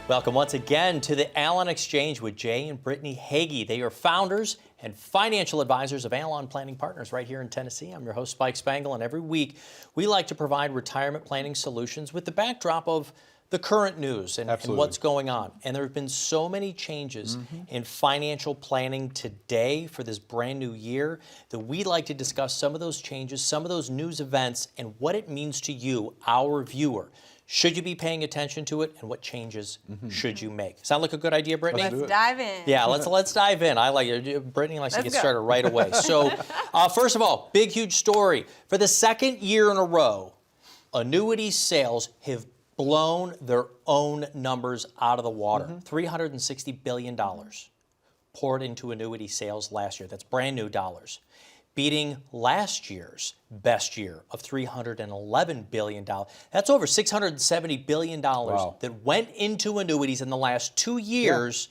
Welcome once again to the Allon Exchange with Jay and Brittany Hagee. They are founders and financial advisors of Allon Planning Partners right here in Tennessee. I'm your host, Spike Spangle, and every week we like to provide retirement planning solutions with the backdrop of the current news and what's going on. And there have been so many changes in financial planning today for this brand new year that we'd like to discuss some of those changes, some of those news events, and what it means to you, our viewer. Should you be paying attention to it, and what changes should you make? Sound like a good idea, Brittany? Let's dive in. Yeah, let's dive in. I like it. Brittany likes to get started right away. So, first of all, big, huge story. For the second year in a row, annuity sales have blown their own numbers out of the water. $360 billion poured into annuity sales last year. That's brand new dollars, beating last year's best year of $311 billion. That's over $670 billion that went into annuities in the last 2 years.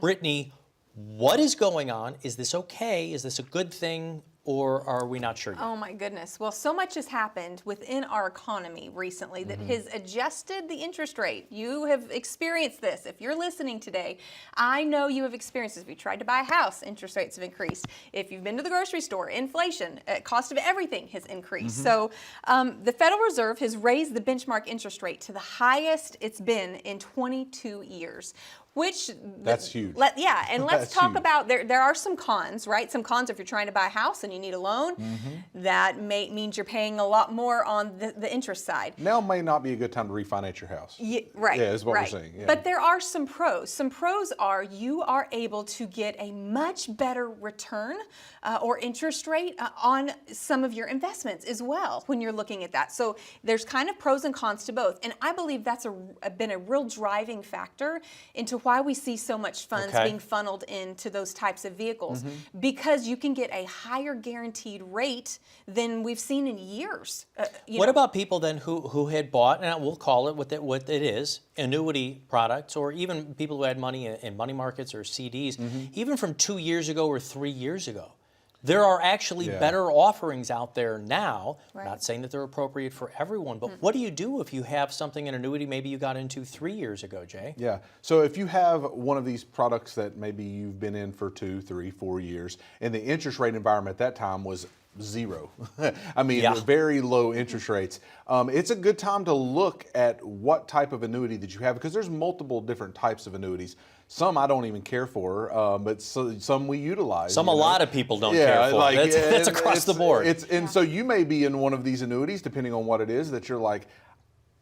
Brittany, what is going on? Is this okay? Is this a good thing? Or are we not sure yet? Oh my goodness. Well, so much has happened within our economy recently that has adjusted the interest rate. You have experienced this. If you're listening today, I know you have experienced this. If you tried to buy a house, interest rates have increased. If you've been to the grocery store, inflation, cost of everything has increased. So the Federal Reserve has raised the benchmark interest rate to the highest it's been in 22 years. That's huge. And let's talk about, there are some cons, right? Some cons if you're trying to buy a house and you need a loan, that means you're paying a lot more on the interest side. Now may not be a good time to refinance your house. Yeah, right. Yeah, is what we're saying. Yeah. But there are some pros. Some pros are you are able to get a much better return or interest rate on some of your investments as well when you're looking at that. So there's kind of pros and cons to both. And I believe that's been a real driving factor into why we see so much funds being funneled into those types of vehicles, because you can get a higher guaranteed rate than we've seen in years. What about people then who had bought, and we'll call it what it is, annuity products, or even people who had money in money markets or CDs, even from 2 years ago or 3 years ago? There are actually better offerings out there now. Right. Not saying that they're appropriate for everyone, but what do you do if you have something, an annuity maybe you got into 3 years ago, Jay? Yeah, so if you have one of these products that maybe you've been in for 2, 3, 4 years, and the interest rate environment at that time was zero. I mean, very low interest rates. It's a good time to look at what type of annuity that you have, because there's multiple different types of annuities. Some I don't even care for, but some we utilize. Some a lot of people don't care for. Like, that's across the board. And so you may be in one of these annuities, depending on what it is, that you're like,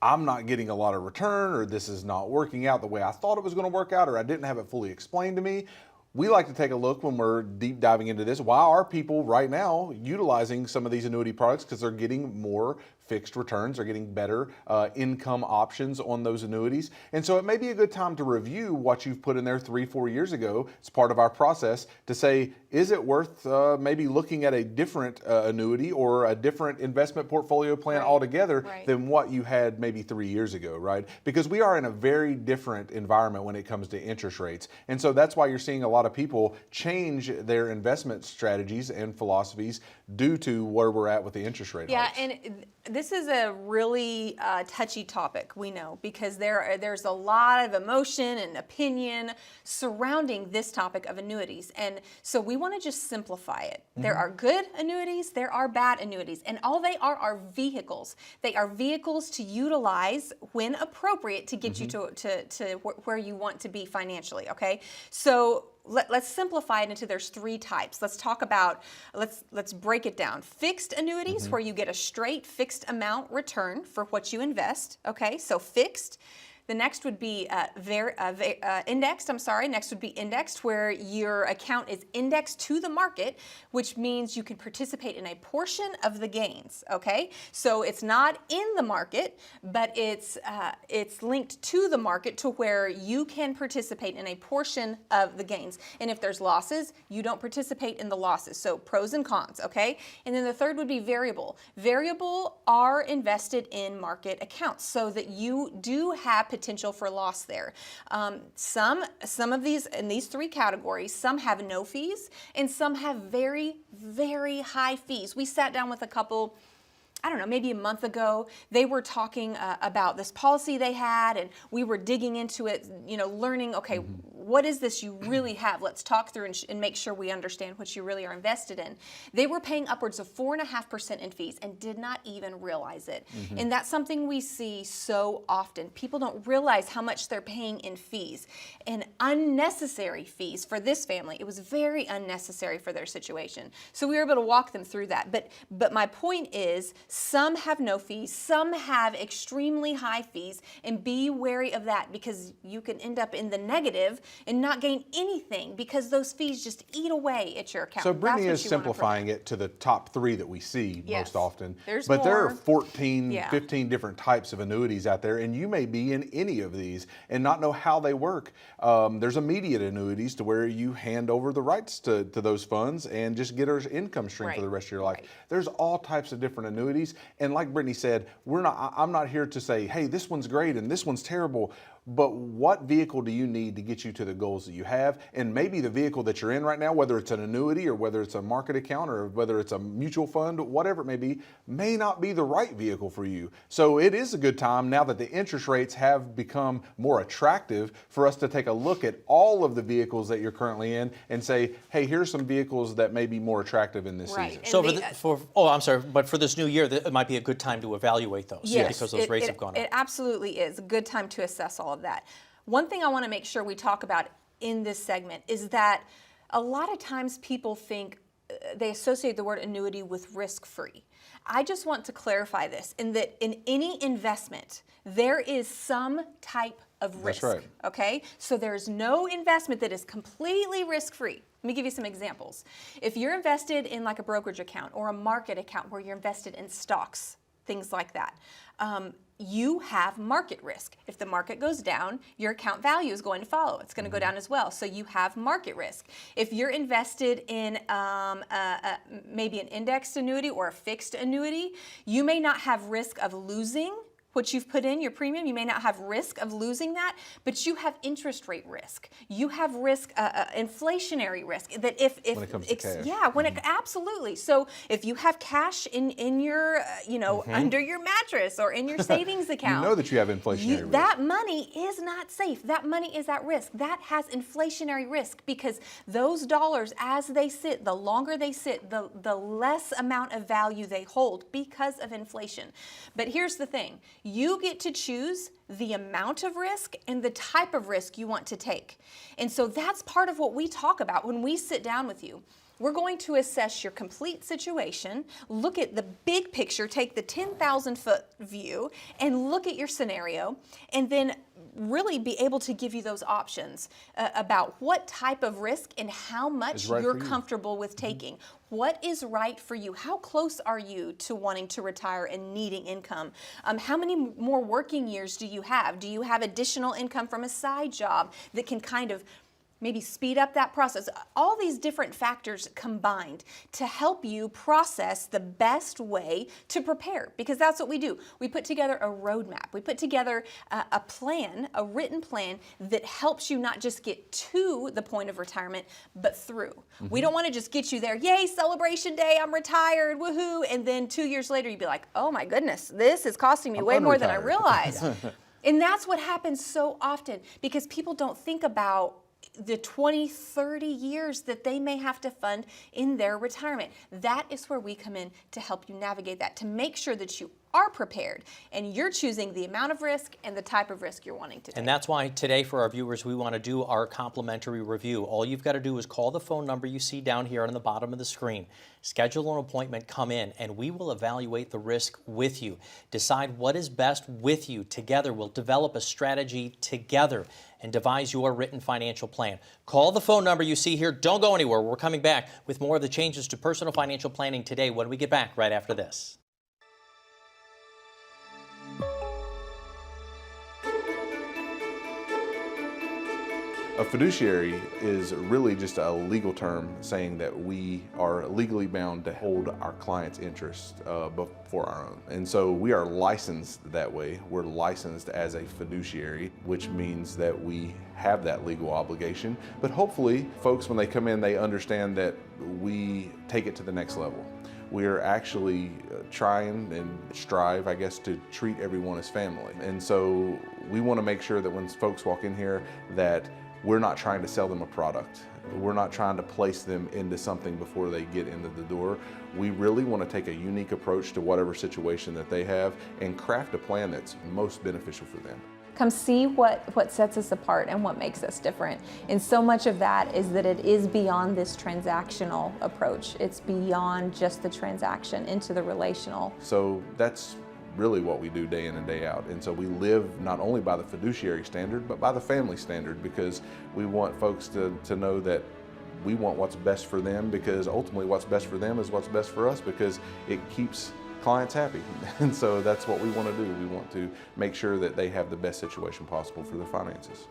I'm not getting a lot of return, or this is not working out the way I thought it was going to work out, or I didn't have it fully explained to me. We like to take a look when we're deep diving into this. Why are people right now utilizing some of these annuity products? Because they're getting more fixed returns, they're getting better income options on those annuities. And so it may be a good time to review what you've put in there 3, 4 years ago. It's part of our process to say, is it worth maybe looking at a different annuity or a different investment portfolio plan altogether than what you had maybe 3 years ago, right? Because we are in a very different environment when it comes to interest rates. And so that's why you're seeing a lot of people change their investment strategies and philosophies due to where we're at with the interest rate hikes. And this is a really touchy topic, we know, because there's a lot of emotion and opinion surrounding this topic of annuities. And so we want to just simplify it. There are good annuities, there are bad annuities, and all they are vehicles. They are vehicles to utilize when appropriate to get you to where you want to be financially, okay? So let's simplify it into there's 3 types. Let's talk about, let's break it down. Fixed annuities, where you get a straight fixed amount return for what you invest. Okay, so fixed. The next would be indexed, Next would be indexed, where your account is indexed to the market, which means you can participate in a portion of the gains, okay? So it's not in the market, but it's linked to the market to where you can participate in a portion of the gains. And if there's losses, you don't participate in the losses. So pros and cons, okay? And then the third would be variable. Variable are invested in market accounts so that you do have potential for loss there. Some of these, in these 3 categories, some have no fees and some have very, very high fees. We sat down with a couple I don't know, maybe a month ago, they were talking about this policy they had, and we were digging into it, learning, okay, what is this you really have? Let's talk through and make sure we understand what you really are invested in. They were paying upwards of 4.5% in fees and did not even realize it. And that's something we see so often. People don't realize how much they're paying in fees, and unnecessary fees for this family. It was very unnecessary for their situation. So we were able to walk them through that. But my point is, some have no fees, some have extremely high fees, and be wary of that, because you can end up in the negative and not gain anything because those fees just eat away at your account. So Brittany is simplifying it to the top 3 that we see most often. There's but more. there are 14, 15 different types of annuities out there, and you may be in any of these and not know how they work. There's immediate annuities to where you hand over the rights to those funds and just get an income stream for the rest of your life. There's all types of different annuities, and like Brittany said, I'm not here to say, hey, this one's great and this one's terrible. But what vehicle do you need to get you to the goals that you have? And maybe the vehicle that you're in right now, whether it's an annuity or whether it's a market account or whether it's a mutual fund, whatever it may not be the right vehicle for you. So it is a good time, now that the interest rates have become more attractive, for us to take a look at all of the vehicles that you're currently in and say, hey, here's some vehicles that may be more attractive in this season. So but for this new year, it might be a good time to evaluate those, because those rates have gone up. It absolutely is a good time to assess all of that. One thing I want to make sure we talk about in this segment is that a lot of times people think they associate the word annuity with risk-free. I just want to clarify this, in that in any investment, there is some type of risk. That's right. Okay? So there's no investment that is completely risk-free. Let me give you some examples. If you're invested in like a brokerage account or a market account where you're invested in stocks, things like that, you have market risk. If the market goes down, your account value is going to follow. It's going to go down as well. So you have market risk. If you're invested in maybe an indexed annuity or a fixed annuity, you may not have risk of losing what you've put in, your premium. You may not have risk of losing that, but you have interest rate risk. You have risk, inflationary risk. That if when it comes to cash. Absolutely. So if you have cash in your, under your mattress or in your savings account, you know that you have inflationary risk. That money is not safe. That money is at risk. That has inflationary risk, because those dollars, as they sit, the longer they sit, the less amount of value they hold because of inflation. But here's the thing. You get to choose the amount of risk and the type of risk you want to take. And so that's part of what we talk about when we sit down with you. We're going to assess your complete situation, look at the big picture, take the 10,000-foot view, and look at your scenario, and then really be able to give you those options about what type of risk and how much you're comfortable with taking. What is right for you? How close are you to wanting to retire and needing income? How many more working years do you have? Do you have additional income from a side job that can kind of maybe speed up that process? All these different factors combined to help you process the best way to prepare, because that's what we do. We put together a roadmap. We put together a plan, a written plan that helps you not just get to the point of retirement, but through. We don't want to just get you there, yay, celebration day, I'm retired, woohoo, and then 2 years later you'd be like, oh my goodness, this is costing me way more than I realized. And that's what happens so often, because people don't think about the 20, 30 years that they may have to fund in their retirement. That is where we come in to help you navigate that, to make sure that you are prepared and you're choosing the amount of risk and the type of risk you're wanting to take. And that's why today, for our viewers, we want to do our complimentary review. All you've got to do is call the phone number you see down here on the bottom of the screen. Schedule an appointment, come in, and we will evaluate the risk with you. Decide what is best with you. Together, we'll develop a strategy together and devise your written financial plan. Call the phone number you see here. Don't go anywhere. We're coming back with more of the changes to personal financial planning today when we get back right after this. A fiduciary is really just a legal term saying that we are legally bound to hold our clients' interests before our own. And so we are licensed that way. We're licensed as a fiduciary, which means that we have that legal obligation. But hopefully, folks, when they come in, they understand that we take it to the next level. we're actually trying and strive, I guess, to treat everyone as family. And so we want to make sure that when folks walk in here that we're not trying to sell them a product. We're not trying to place them into something before they get into the door. We really want to take a unique approach to whatever situation that they have and craft a plan that's most beneficial for them. Come see what sets us apart and what makes us different. And so much of that is that it is beyond this transactional approach. It's beyond just the transaction into the relational. So that's really what we do day in and day out. And so we live not only by the fiduciary standard, but by the family standard, because we want folks to know that we want what's best for them, because ultimately what's best for them is what's best for us, because it keeps clients happy. And so that's what we want to do. We want to make sure that they have the best situation possible for their finances.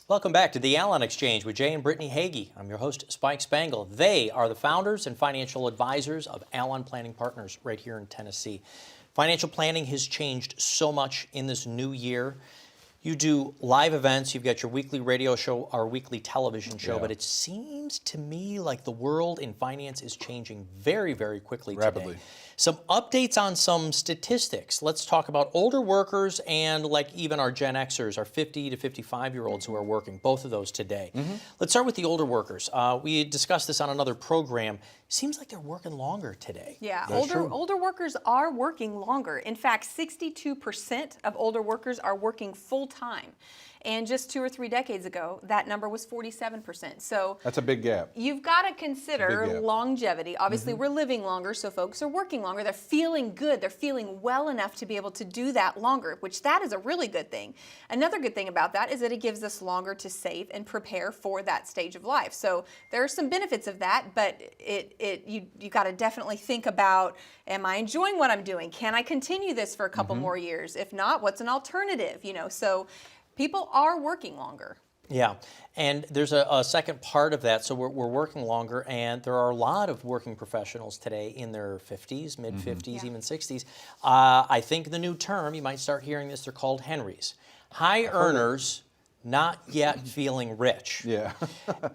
Welcome back to the Allon Exchange with Jay and Brittany Hagee. I'm your host, Spike Spangle. They are the founders and financial advisors of Allon Planning Partners right here in Tennessee. Financial planning has changed so much in this new year. You do live events, you've got your weekly radio show, our weekly television show, but it seems to me like the world in finance is changing very, very quickly Rapidly. today. Some updates on some statistics. Let's talk about older workers and like even our Gen Xers, our 50 to 55-year-olds who are working, both of those today. Let's start with the older workers. We discussed this on another program. Seems like they're working longer today. Yeah, That's true. older workers are working longer. In fact, 62% of older workers are working full-time. And just 2 or 3 decades ago, that number was 47%. So That's a big gap. you've got to Big consider gap. longevity. Obviously, we're living longer, so folks are working longer. They're feeling good. They're feeling well enough to be able to do that longer, which that is a really good thing. Another good thing about that is that it gives us longer to save and prepare for that stage of life. So there are some benefits of that, but you got to definitely think about, am I enjoying what I'm doing? Can I continue this for a couple more years? If not, what's an alternative? So people are working longer. Yeah, and there's a second part of that. So we're working longer, and there are a lot of working professionals today in their 50s, mid-50s, even 60s. I think the new term, you might start hearing this, they're called Henrys. High earners, not yet feeling rich. Yeah.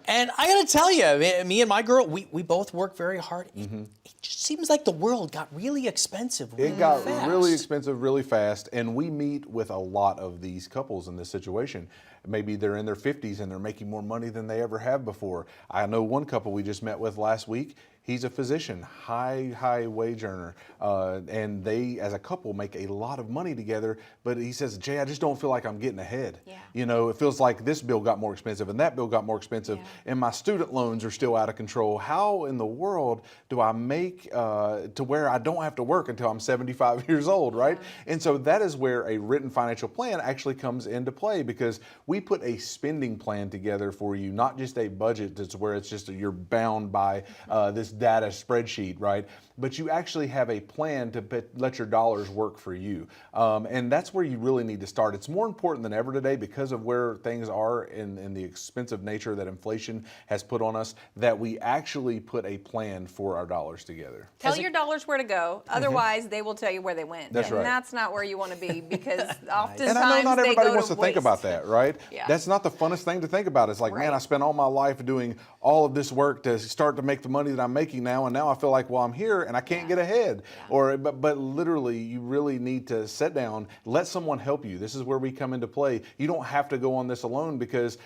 And I got to tell you, me and my girl, we both work very hard. It just seems like the world got really expensive really It got fast. really expensive really fast, and we meet with a lot of these couples in this situation. Maybe they're in their 50s and they're making more money than they ever have before. I know one couple we just met with last week. He's a physician, high wage earner, and they, as a couple, make a lot of money together. But he says, Jay, I just don't feel like I'm getting ahead. Yeah. It feels like this bill got more expensive and that bill got more expensive, and my student loans are still out of control. How in the world do I make to where I don't have to work until I'm 75 years old, right? And so that is where a written financial plan actually comes into play, because we put a spending plan together for you, not just a budget that's where it's just you're bound by this data spreadsheet, right? But you actually have a plan to let your dollars work for you. And that's where you really need to start. It's more important than ever today, because of where things are in the expensive nature that inflation has put on us, that we actually put a plan for our dollars together. Tell your dollars where to go. Otherwise, they will tell you where they went. That's and right. that's not where you want to be, because oftentimes And I know not they everybody go wants to think waste. about that, right? Yeah. That's not the funnest thing to think about. It's like, man, I spent all my life doing all of this work to start to make the money that I'm making now, and now I feel like, well, I'm here and I can't get ahead. But literally, you really need to sit down, let someone help you. This is where we come into play. You don't have to go on this alone, because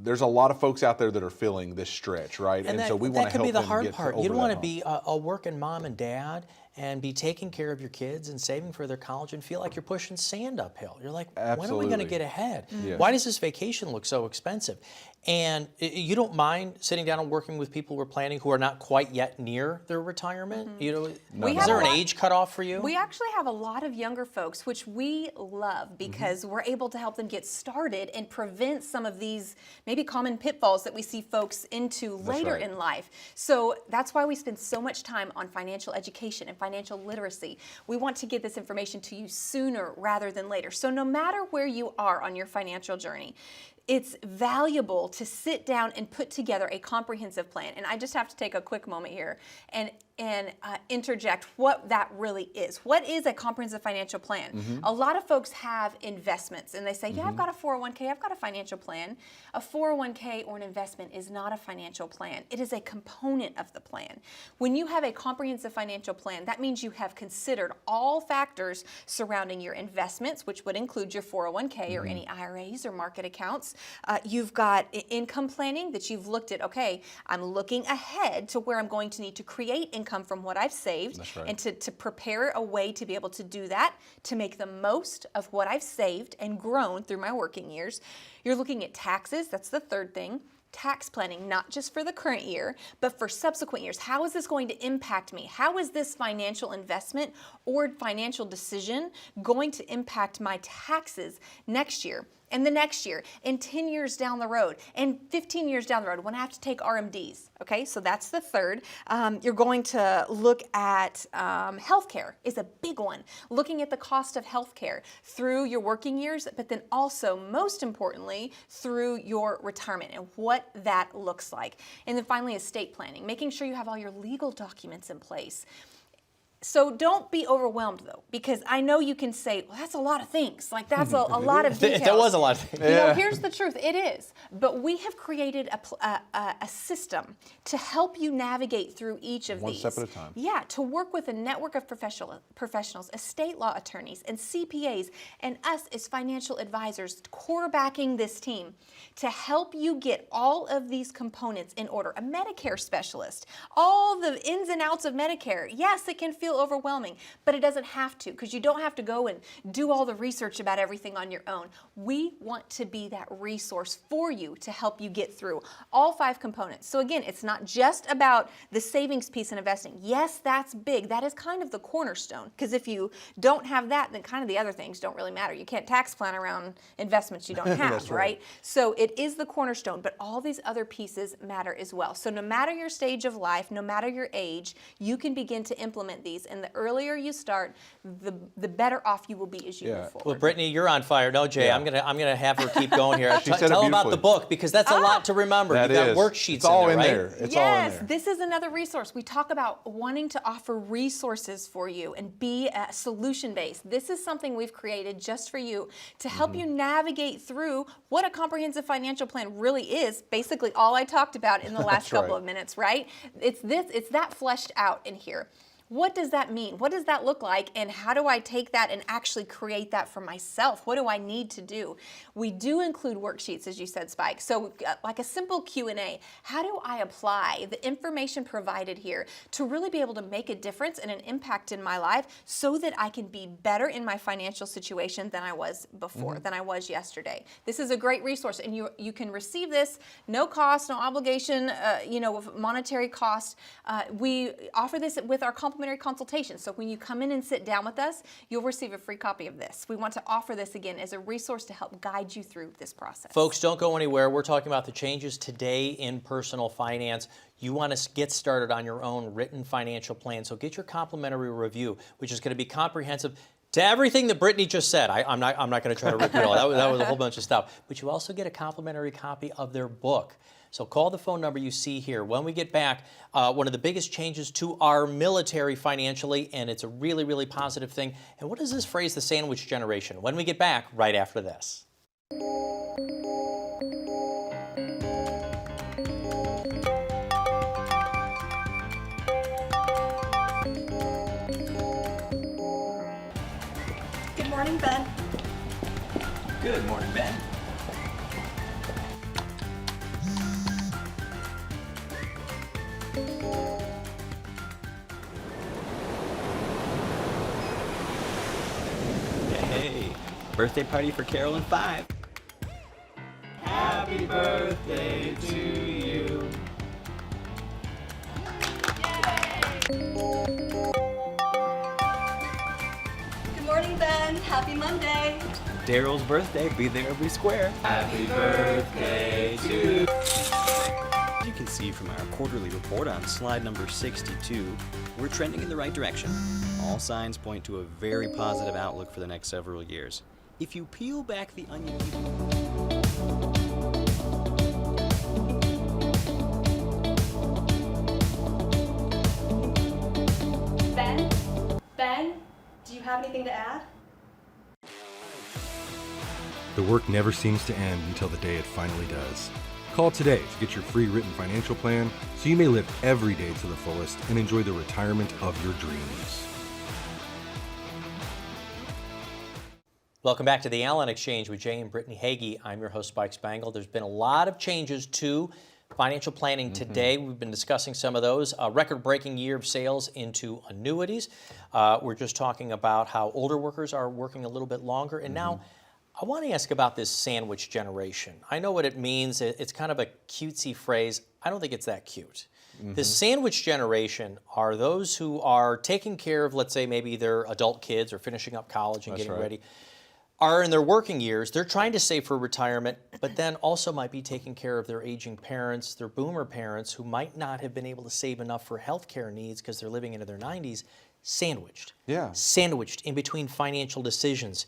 there's a lot of folks out there that are feeling this stretch, right? And so we want to help them that could be the get hard part. You over don't that want to hump. be a working mom and dad and be taking care of your kids and saving for their college and feel like you're pushing sand uphill. You're like, when are we going to Absolutely. get ahead? Yes. Why does this vacation look so expensive? And you don't mind sitting down and working with people who are planning who are not quite yet near their retirement? Is there an age cutoff for you? We actually have a lot of younger folks, which we love, because we're able to help them get started and prevent some of these maybe common pitfalls that we see folks into later right. in life. So that's why we spend so much time on financial education and financial literacy. We want to get this information to you sooner rather than later. So no matter where you are on your financial journey, it's valuable to sit down and put together a comprehensive plan. And I just have to take a quick moment here and and interject what that really is. What is a comprehensive financial plan? A lot of folks have investments and they say, yeah, I've got a 401k, I've got a financial plan. A 401k or an investment is not a financial plan. It is a component of the plan. When you have a comprehensive financial plan, that means you have considered all factors surrounding your investments, which would include your 401k or any IRAs or market accounts. You've got income planning that you've looked at, okay, I'm looking ahead to where I'm going to need to create income from what I've saved, and to prepare a way to be able to do that, to make the most of what I've saved and grown through my working years. You're looking at taxes, that's the third thing. Tax planning, not just for the current year, but for subsequent years. How is this going to impact me? How is this financial investment or financial decision going to impact my taxes next year? And the next year, and 10 years down the road, and 15 years down the road when I have to take RMDs, okay? So that's the third. You're going to look at healthcare is a big one. Looking at the cost of healthcare through your working years, but then also, most importantly, through your retirement and what that looks like. And then finally, estate planning, making sure you have all your legal documents in place. So don't be overwhelmed though, because I know you can say, well, that's a lot of things. Like that's a lot of details. That was a lot of things. You know, here's the truth, it is. But we have created a system to help you navigate through each of these. One step at a time. Yeah, to work with a network of professionals, estate law attorneys, and CPAs, and us as financial advisors quarterbacking this team to help you get all of these components in order. A Medicare specialist, all the ins and outs of Medicare. Yes, it can feel overwhelming, but it doesn't have to, because you don't have to go and do all the research about everything on your own. We want to be that resource for you to help you get through all 5 components. So again, it's not just about the savings piece and investing. Yes, that's big. That is kind of the cornerstone, because if you don't have that, then kind of the other things don't really matter. You can't tax plan around investments you don't have, That's right? So it is the cornerstone, but all these other pieces matter as well. So no matter your stage of life, no matter your age, you can begin to implement these, and the earlier you start, the better off you will be as you move forward. Well, Brittany, you're on fire. No, Jay, I'm gonna have her keep going here. She said it Tell about beautifully. the book, because that's a lot to remember. That You've got is. worksheets It's all in there, in right? there. It's all in Yes, there. this is another resource. We talk about wanting to offer resources for you and be solution-based. This is something we've created just for you to help you navigate through what a comprehensive financial plan really is. Basically, all I talked about in the last couple of minutes, right? It's that fleshed out in here. What does that mean? What does that look like? And how do I take that and actually create that for myself? What do I need to do? We do include worksheets, as you said, Spike. So like a simple Q&A. How do I apply the information provided here to really be able to make a difference and an impact in my life so that I can be better in my financial situation than I was before, than I was yesterday? This is a great resource, and you can receive this no cost, no obligation, monetary cost. We offer this with our complimentary consultation. So when you come in and sit down with us, you'll receive a free copy of this. We want to offer this again as a resource to help guide you through this process. Folks, don't go anywhere. We're talking about the changes today in personal finance. You want to get started on your own written financial plan. So get your complimentary review, which is going to be comprehensive to everything that Brittany just said. I'm not going to try to repeat all that. That was a whole bunch of stuff. But you also get a complimentary copy of their book. So call the phone number you see here. When we get back, one of the biggest changes to our military financially, and it's a really, really positive thing. And what is this phrase, the sandwich generation? When we get back, right after this. Good morning, Ben. Good morning, Ben. Hey, birthday party for Carolyn 5. Happy birthday to you. Good morning, Ben. Happy Monday. Daryl's birthday, be there every square. Happy birthday to you. As you can see from our quarterly report on slide number 62, we're trending in the right direction. All signs point to a very positive outlook for the next several years. If you peel back the onion... anything to add? The work never seems to end until the day it finally does. Call today to get your free written financial plan so you may live every day to the fullest and enjoy the retirement of your dreams. Welcome back to the Allon Exchange with Jay and Brittany Hagee. I'm your host, Spike Spangle. There's been a lot of changes to financial planning today. We've been discussing some of those. A record-breaking year of sales into annuities. We're just talking about how older workers are working a little bit longer. And now I want to ask about this sandwich generation. I know what it means. It's kind of a cutesy phrase. I don't think it's that cute. The sandwich generation are those who are taking care of, let's say, maybe their adult kids or finishing up college and getting ready. Are in their working years, they're trying to save for retirement, but then also might be taking care of their aging parents, their boomer parents who might not have been able to save enough for health care needs because they're living into their 90s, sandwiched. Yeah. Sandwiched in between financial decisions.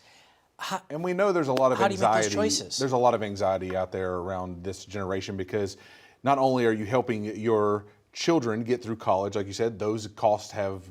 And we know there's a lot of How do you make those anxiety. choices? There's a lot of anxiety out there around this generation because not only are you helping your children get through college, like you said, those costs have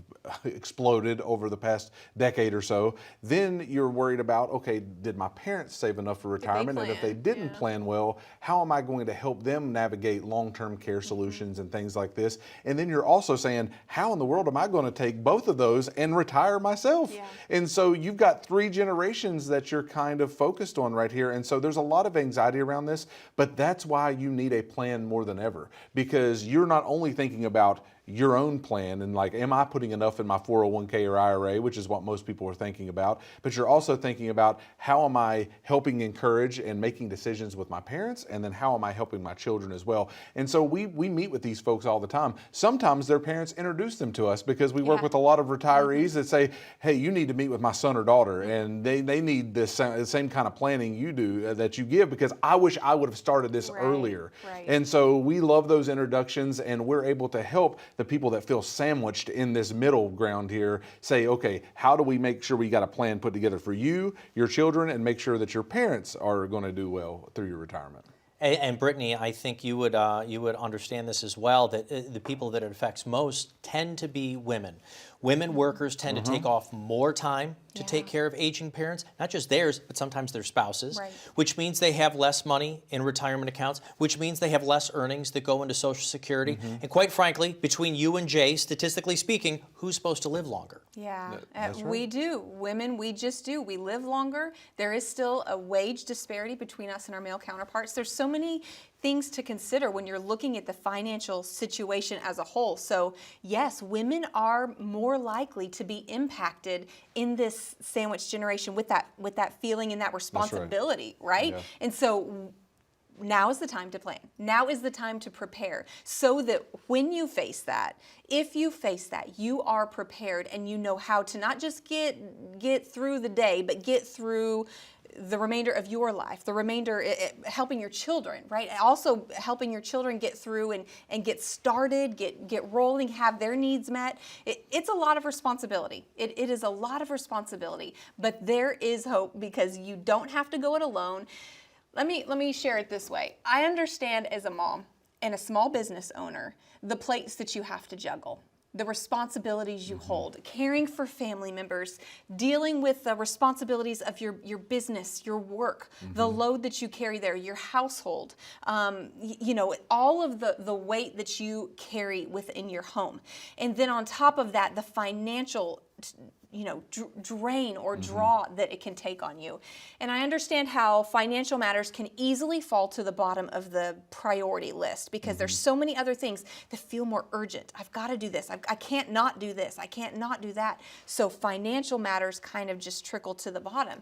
exploded over the past decade or so. Then you're worried about, okay, did my parents save enough for retirement? And if they didn't plan well, how am I going to help them navigate long-term care solutions and things like this? And then you're also saying, how in the world am I going to take both of those and retire myself? And so you've got 3 generations that you're kind of focused on right here. And so there's a lot of anxiety around this, but that's why you need a plan more than ever, because you're not only thinking about your own plan and like, am I putting enough in my 401k or IRA, which is what most people are thinking about, but you're also thinking about how am I helping encourage and making decisions with my parents, and then how am I helping my children as well. And so we meet with these folks all the time. Sometimes their parents introduce them to us because we work with a lot of retirees that say, hey, you need to meet with my son or daughter, and they need the same kind of planning you do that you give, because I wish I would have started this earlier. And so we love those introductions, and we're able to help the people that feel sandwiched in this middle ground here say, okay, how do we make sure we got a plan put together for you, your children, and make sure that your parents are going to do well through your retirement? And Brittany, I think you would understand this as well, that the people that it affects most tend to be women. Women workers tend to take off more time to take care of aging parents, not just theirs, but sometimes their spouses, which means they have less money in retirement accounts, which means they have less earnings that go into Social Security. And quite frankly, between you and Jay, statistically speaking, who's supposed to live longer? We do. Women, we just do. We live longer. There is still a wage disparity between us and our male counterparts. There's so many things to consider when you're looking at the financial situation as a whole. So yes, women are more likely to be impacted in this sandwich generation with that feeling and that responsibility, right? And so now is the time to plan. Now is the time to prepare, so that when you face that, if you face that, you are prepared and you know how to not just get through the day, but get through the remainder of your life, the remainder, helping your children, right? Also helping your children get through and get started, get rolling, have their needs met. It's a lot of responsibility. It is a lot of responsibility, but there is hope, because you don't have to go it alone. Let me share it this way. I understand as a mom and a small business owner, the plates that you have to juggle, the responsibilities you hold, caring for family members, dealing with the responsibilities of your business, your work, the load that you carry there, your household, you know, all of the weight that you carry within your home. And then on top of that, the financial drain or draw that it can take on you. And I understand how financial matters can easily fall to the bottom of the priority list, because there's so many other things that feel more urgent. I've got to do this. I can't not do this. I can't not do that. So financial matters kind of just trickle to the bottom.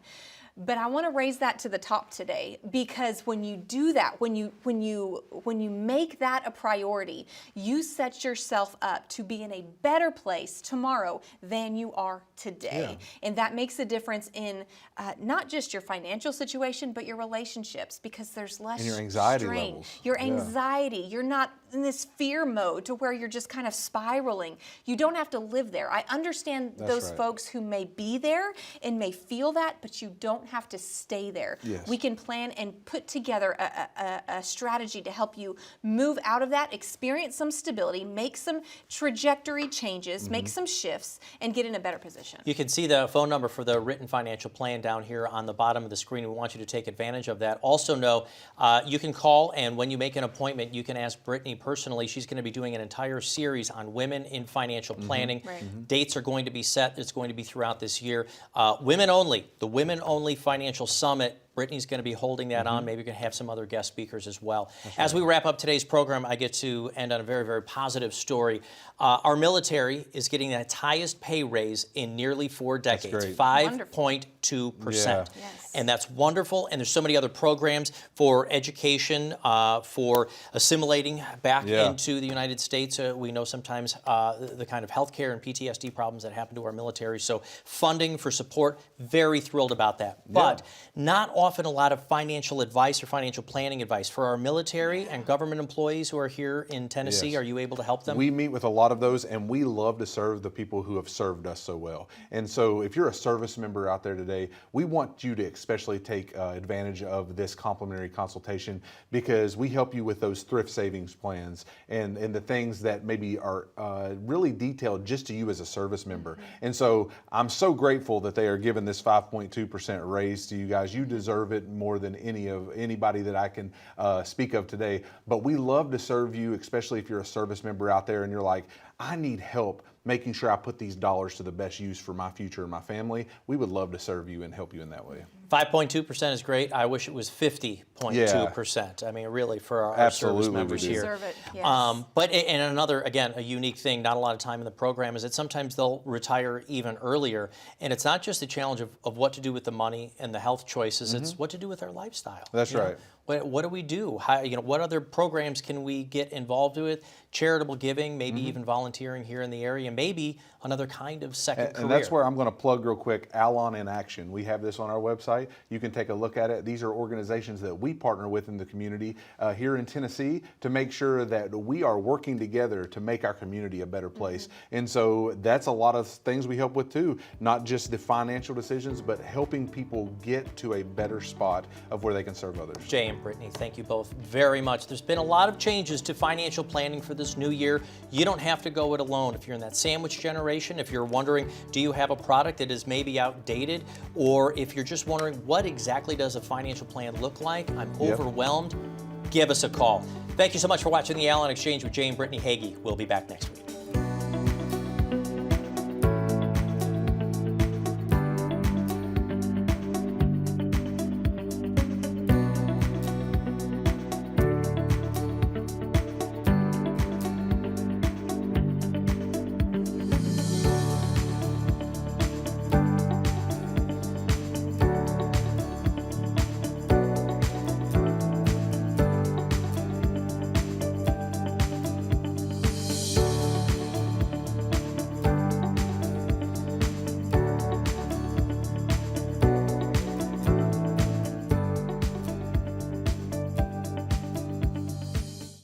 But I want to raise that to the top today, because when you do that, when you make that a priority, you set yourself up to be in a better place tomorrow than you are today. And that makes a difference in not just your financial situation, but your relationships, because there's less and your anxiety strain. levels. Your anxiety. You're not in this fear mode to where you're just kind of spiraling. You don't have to live there. I understand those folks who may be there and may feel that, but you don't don't have to stay there. Yes. We can plan and put together a strategy to help you move out of that, experience some stability, make some trajectory changes, make some shifts, and get in a better position. You can see the phone number for the written financial plan down here on the bottom of the screen. We want you to take advantage of that. Also know you can call, and when you make an appointment, you can ask Brittany personally. She's going to be doing an entire series on women in financial planning. Right. Dates are going to be set. It's going to be throughout this year. Women only, the Women Only Financial Summit. Brittany's going to be holding that on. Maybe we're going to have some other guest speakers as well. As we wrap up today's program, I get to end on a very, very positive story. Our military is getting its highest pay raise in nearly 4 decades, great. 5.2%. Yeah. Yes. And that's wonderful. And there's so many other programs for education, for assimilating back into the United States. We know sometimes the kind of healthcare and PTSD problems that happen to our military. So funding for support, very thrilled about that. But not often a lot of financial advice or financial planning advice for our military and government employees who are here in Tennessee. Yes. Are you able to help them? We meet with a lot of those, and we love to serve the people who have served us so well. And so if you're a service member out there today, we want you to especially take advantage of this complimentary consultation, because we help you with those thrift savings plans and the things that maybe are really detailed just to you as a service member. And so I'm so grateful that they are giving this 5.2% raise to you guys. You deserve it more than anybody that I can speak of today. But we love to serve you, especially if you're a service member out there and you're like, I need help making sure I put these dollars to the best use for my future and my family. We would love to serve you and help you in that way. 5.2% is great. I wish it was 50.2%. I mean, really, for our service members we do. here. Deserve it, yes. But and another, again, a unique thing, not a lot of time in the program, is that sometimes they'll retire even earlier. And it's not just the challenge of what to do with the money and the health choices, it's what to do with our lifestyle. That's right. What do we do? How, what other programs can we get involved with? Charitable giving, maybe even volunteering here in the area, maybe another kind of second career. And that's where I'm going to plug real quick, Allon in Action. We have this on our website. You can take a look at it. These are organizations that we partner with in the community here in Tennessee to make sure that we are working together to make our community a better place. And so that's a lot of things we help with too, not just the financial decisions, but helping people get to a better spot of where they can serve others. Jay and Brittany, thank you both very much. There's been a lot of changes to financial planning for this new year. You don't have to go it alone. If you're in that sandwich generation, if you're wondering, do you have a product that is maybe outdated, or if you're just wondering, what exactly does a financial plan look like? I'm overwhelmed. Give us a call. Thank you so much for watching the Allon Exchange with Jay and Brittany Hagee. We'll be back next week.